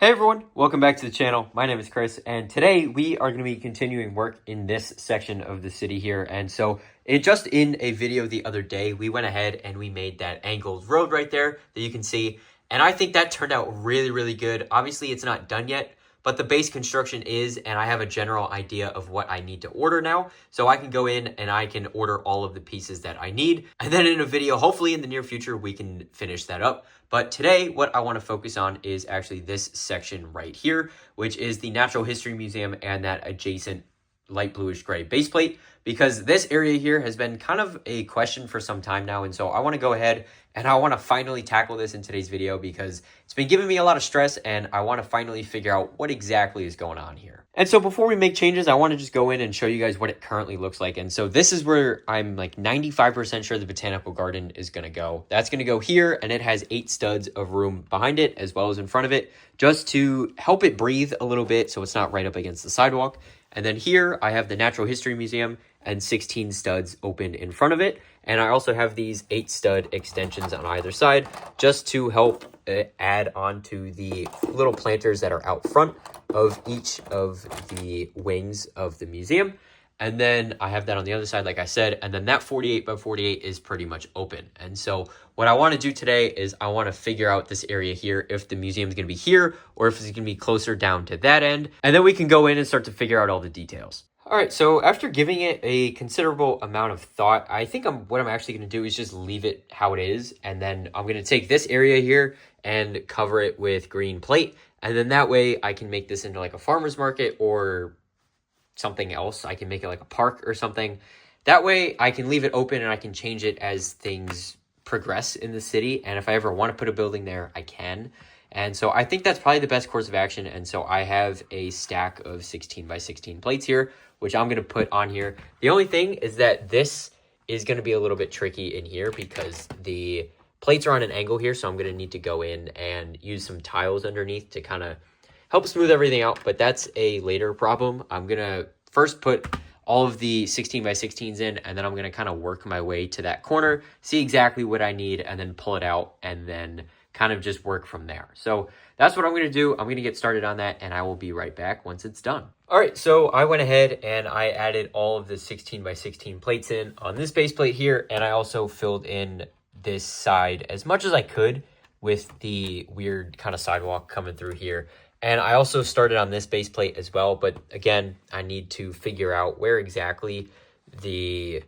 Hey everyone, welcome back to the channel. My name is Chris, and today we are going to be continuing work in this section of the city here. And so just in a video the other day, we went ahead and we made that angled road right there that you can see. And I think that turned out really good. Obviously, it's not done yet, but the base construction is, and I have a general idea of what I need to order now. So I can go in and I can order all of the pieces that I need. And then in a video, hopefully in the near future, we can finish that up. But today, what I want to focus on is actually this section right here, which is the Natural History Museum and that adjacent light bluish gray base plate, because this area here has been kind of a question for some time now. And so I want to go ahead and I want to finally tackle this in today's video because it's been giving me a lot of stress and I want to finally figure out what exactly is going on here. And so before we make changes, I want to just go in and show you guys what it currently looks like. And so this is where I'm like 95% sure the botanical garden is going to go. That's going to go here, and it has 8 studs of room behind it as well as in front of it, just to help it breathe a little bit so it's not right up against the sidewalk. And then here I have the Natural History Museum and 16 studs open in front of it. And I also have these 8 stud extensions on either side just to help add on to the little planters that are out front of each of the wings of the museum. And then I have that on the other side, like I said, and then that 48 by 48 is pretty much open. And so what I want to do today is I want to figure out this area here, if the museum is going to be here or if it's going to be closer down to that end. And then we can go in and start to figure out all the details. All right, so after giving it a considerable amount of thought, I think what I'm actually going to do is just leave it how it is. And then I'm going to take this area here and cover it with green plate. And then that way I can make this into like a farmer's market or something else. I can make it like a park or something. That way I can leave it open and I can change it as things progress in the city. And if I ever want to put a building there, I can. And so I think that's probably the best course of action. And so I have a stack of 16 by 16 plates here, which I'm going to put on here. The only thing is that this is going to be a little bit tricky in here because the plates are on an angle here. So I'm going to need to go in and use some tiles underneath to kind of help smooth everything out. But that's a later problem. I'm going to first put all of the 16 by 16s in, and then I'm going to kind of work my way to that corner, see exactly what I need, and then pull it out, and then kind of just work from there. So that's what I'm going to do. I'm going to get started on that, and I will be right back once it's done. All right, so I went ahead and I added all of the 16 by 16 plates in on this base plate here, and I also filled in this side as much as I could with the weird kind of sidewalk coming through here. And I also started on this base plate as well, but again, I need to figure out where exactly the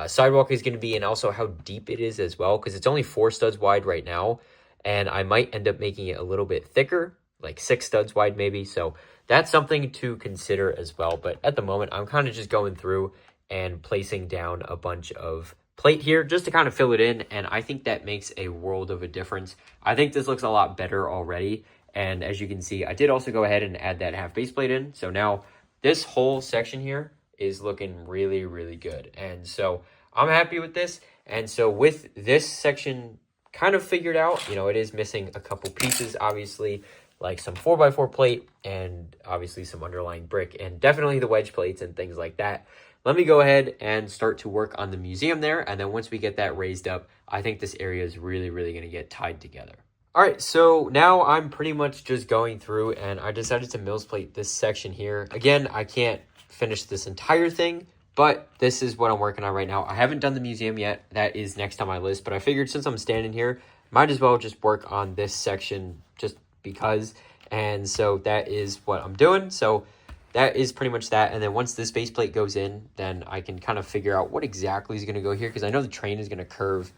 sidewalk is going to be and also how deep it is as well, because it's only 4 studs wide right now, and I might end up making it a little bit thicker, like 6 studs wide maybe. So that's something to consider as well. But at the moment, I'm kind of just going through and placing down a bunch of plate here just to kind of fill it in, and I think that makes a world of a difference. I think this looks a lot better already. And as you can see, I did also go ahead and add that half base plate in. So now this whole section here is looking really good. And so I'm happy with this. And so with this section kind of figured out, it is missing a couple pieces, obviously, like some 4x4 plate and obviously some underlying brick and definitely the wedge plates and things like that. Let me go ahead and start to work on the museum there. And then once we get that raised up, I think this area is really going to get tied together. All right, so now I'm pretty much just going through and I decided to MILS plate this section here. Again, I can't finish this entire thing, but this is what I'm working on right now. I haven't done the museum yet. That is next on my list, but I figured since I'm standing here, might as well just work on this section just because. And so that is what I'm doing. So that is pretty much that. And then once this base plate goes in, then I can kind of figure out what exactly is going to go here because I know the train is going to curve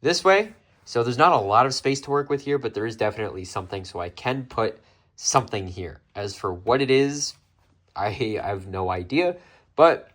this way. So there's not a lot of space to work with here, but there is definitely something. So I can put something here. As for what it is, I have no idea, but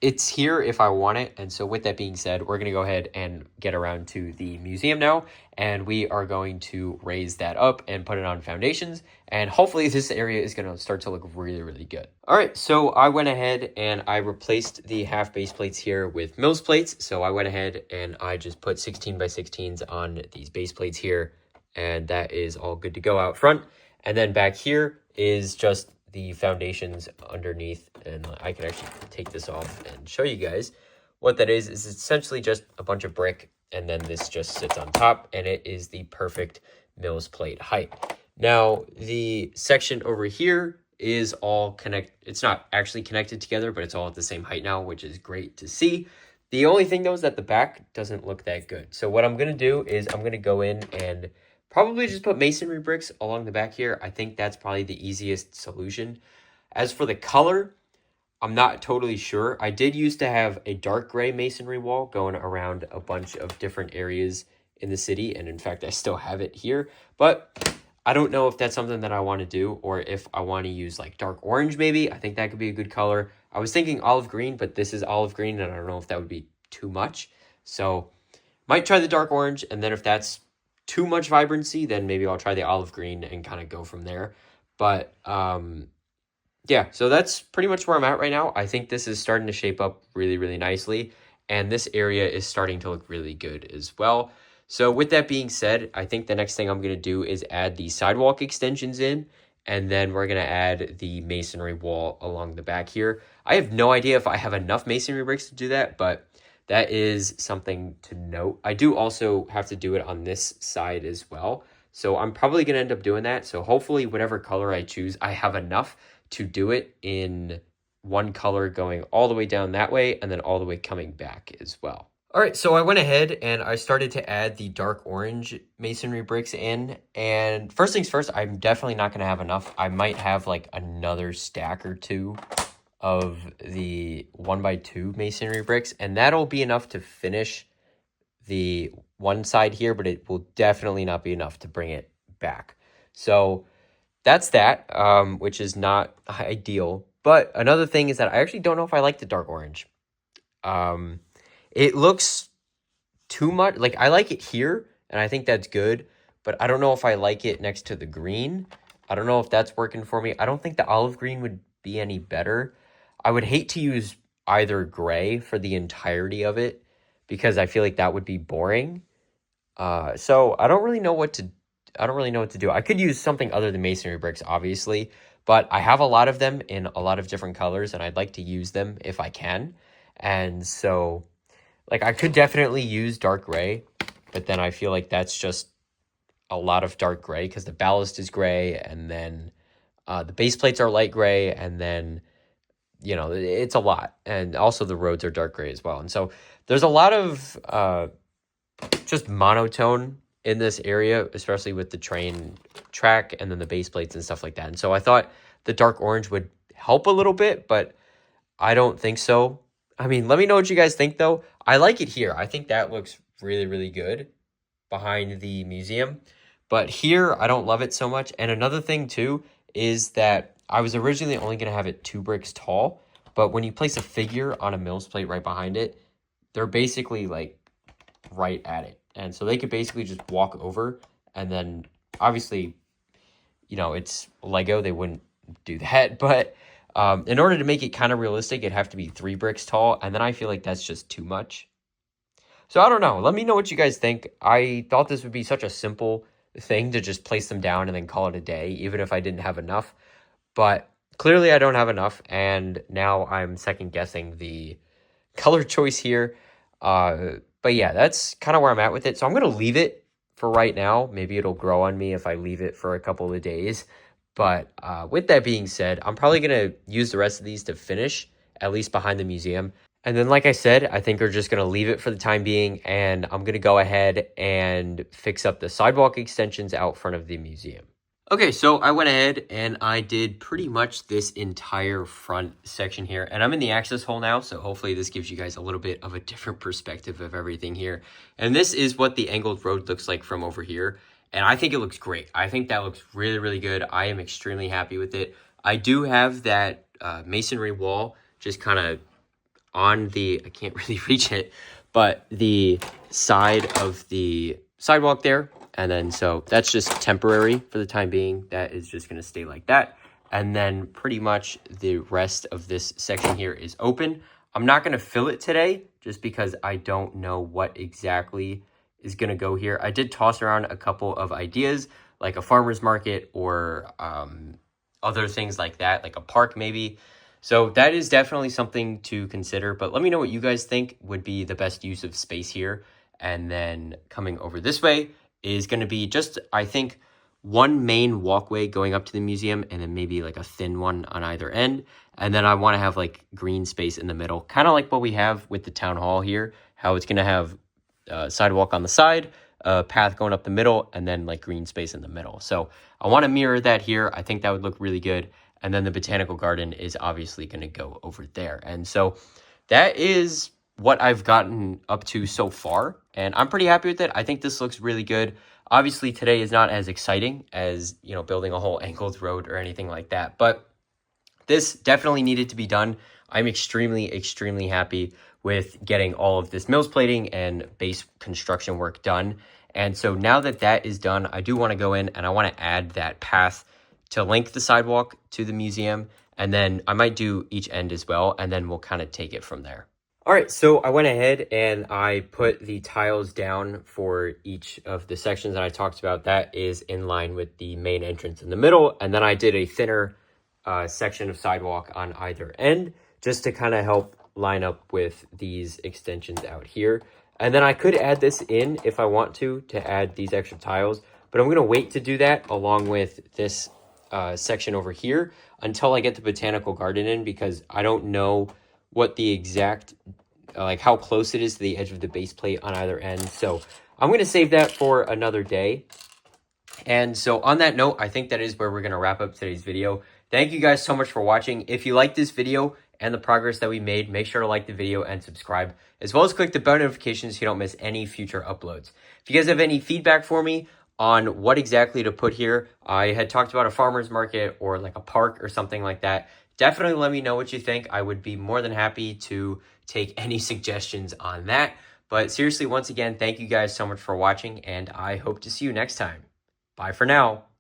it's here if I want it. And so with that being said, we're going to go ahead and get around to the museum now. And we are going to raise that up and put it on foundations. And hopefully this area is going to start to look really good. All right, so I went ahead and I replaced the half base plates here with MILS plates. So I went ahead and I just put 16 by 16s on these base plates here. And that is all good to go out front. And then back here is just the foundations underneath, and I can actually take this off and show you guys what that is essentially just a bunch of brick, and then this just sits on top, and it is the perfect MILS plate height. Now, the section over here is all it's not actually connected together, but it's all at the same height now, which is great to see. The only thing though is that the back doesn't look that good. So what I'm going to do is I'm going to go in and probably just put masonry bricks along the back here. I think that's probably the easiest solution. As for the color, I'm not totally sure. I did used to have a dark gray masonry wall going around a bunch of different areas in the city. And in fact, I still have it here. But I don't know if that's something that I want to do or if I want to use like dark orange maybe. I think that could be a good color. I was thinking olive green, but this is olive green and I don't know if that would be too much. So might try the dark orange, and then if that's too much vibrancy, then maybe I'll try the olive green and kind of go from there. But yeah, so that's pretty much where I'm at right now. I think this is starting to shape up really, really nicely. And this area is starting to look really good as well. So with that being said, I think the next thing I'm going to do is add the sidewalk extensions in. And then we're going to add the masonry wall along the back here. I have no idea if I have enough masonry bricks to do that, but that is something to note. I do also have to do it on this side as well. So I'm probably going to end up doing that. So hopefully whatever color I choose, I have enough to do it in one color going all the way down that way and then all the way coming back as well. All right, so I went ahead and I started to add the dark orange masonry bricks in. And first things first, I'm definitely not going to have enough. I might have like another stack or two of the 1x2 masonry bricks, and that'll be enough to finish the one side here, but it will definitely not be enough to bring it back. So that's that, which is not ideal. But another thing is that I actually don't know if I like the dark orange. It looks too much. Like, I like it here, and I think that's good. But I don't know if I like it next to the green. I don't know if that's working for me. I don't think the olive green would be any better. I would hate to use either gray for the entirety of it because I feel like that would be boring. So I don't really know what to do. I could use something other than masonry bricks, obviously, but I have a lot of them in a lot of different colors, and I'd like to use them if I can. And so, like, I could definitely use dark gray, but then I feel like that's just a lot of dark gray because the ballast is gray, and then the base plates are light gray, and then, you know, it's a lot. And also the roads are dark gray as well. And so there's a lot of just monotone in this area, especially with the train track and then the base plates and stuff like that. And so I thought the dark orange would help a little bit, but I don't think so. I mean, let me know what you guys think, though. I like it here. I think that looks really, really good behind the museum. But here, I don't love it so much. And another thing, too, is that I was originally only going to have it 2 bricks tall. But when you place a figure on a MILS plate right behind it, they're basically, like, right at it. And so they could basically just walk over. And then, obviously, you know, it's Lego. They wouldn't do that. But in order to make it kind of realistic, it'd have to be 3 bricks tall. And then I feel like that's just too much. So I don't know. Let me know what you guys think. I thought this would be such a simple thing to just place them down and then call it a day, even if I didn't have enough. But clearly I don't have enough. And now I'm second guessing the color choice here. But yeah, that's kind of where I'm at with it. So I'm going to leave it for right now. Maybe it'll grow on me if I leave it for a couple of days. But with that being said, I'm probably going to use the rest of these to finish, at least behind the museum. And then, like I said, I think we're just going to leave it for the time being. And I'm going to go ahead and fix up the sidewalk extensions out front of the museum. Okay, so I went ahead and I did pretty much this entire front section here. And I'm in the access hole now, so hopefully this gives you guys a little bit of a different perspective of everything here. And this is what the angled road looks like from over here. And I think it looks great. I think that looks really, really good. I am extremely happy with it. I do have that masonry wall just kind of on the, I can't really reach it, but the side of the sidewalk there. And then, so that's just temporary for the time being. That is just going to stay like that. And then pretty much the rest of this section here is open. I'm not going to fill it today just because I don't know what exactly is going to go here. I did toss around a couple of ideas, like a farmer's market or other things like that, like a park maybe. So that is definitely something to consider. But let me know what you guys think would be the best use of space here. And then coming over this way is going to be just, I think, one main walkway going up to the museum and then maybe like a thin one on either end. And then I want to have like green space in the middle, kind of like what we have with the town hall here, how it's going to have sidewalk on the side, a path going up the middle, and then like green space in the middle. So I want to mirror that here. I think that would look really good. And then the botanical garden is obviously going to go over there. And so that is what I've gotten up to so far. And I'm pretty happy with it. I think this looks really good. Obviously, today is not as exciting as, you know, building a whole angled road or anything like that. But this definitely needed to be done. I'm extremely, extremely happy with getting all of this MILS plating and base construction work done. And so now that that is done, I do want to go in and I want to add that path to link the sidewalk to the museum. And then I might do each end as well. And then we'll kind of take it from there. All right, so I went ahead and I put the tiles down for each of the sections that I talked about. That is in line with the main entrance in the middle. And then I did a thinner section of sidewalk on either end just to kind of help line up with these extensions out here. And then I could add this in if I want to add these extra tiles, but I'm going to wait to do that along with this section over here until I get the botanical garden in, because I don't know what the exact, like how close it is to the edge of the base plate on either end. So I'm going to save that for another day. And so on that note, I think that is where we're going to wrap up today's video. Thank you guys so much for watching. If you like this video and the progress that we made, make sure to like the video and subscribe, as well as click the bell notifications so you don't miss any future uploads. If you guys have any feedback for me on what exactly to put here, I had talked about a farmer's market or like a park or something like that. Definitely let me know what you think. I would be more than happy to take any suggestions on that. But seriously, once again, thank you guys so much for watching, and I hope to see you next time. Bye for now.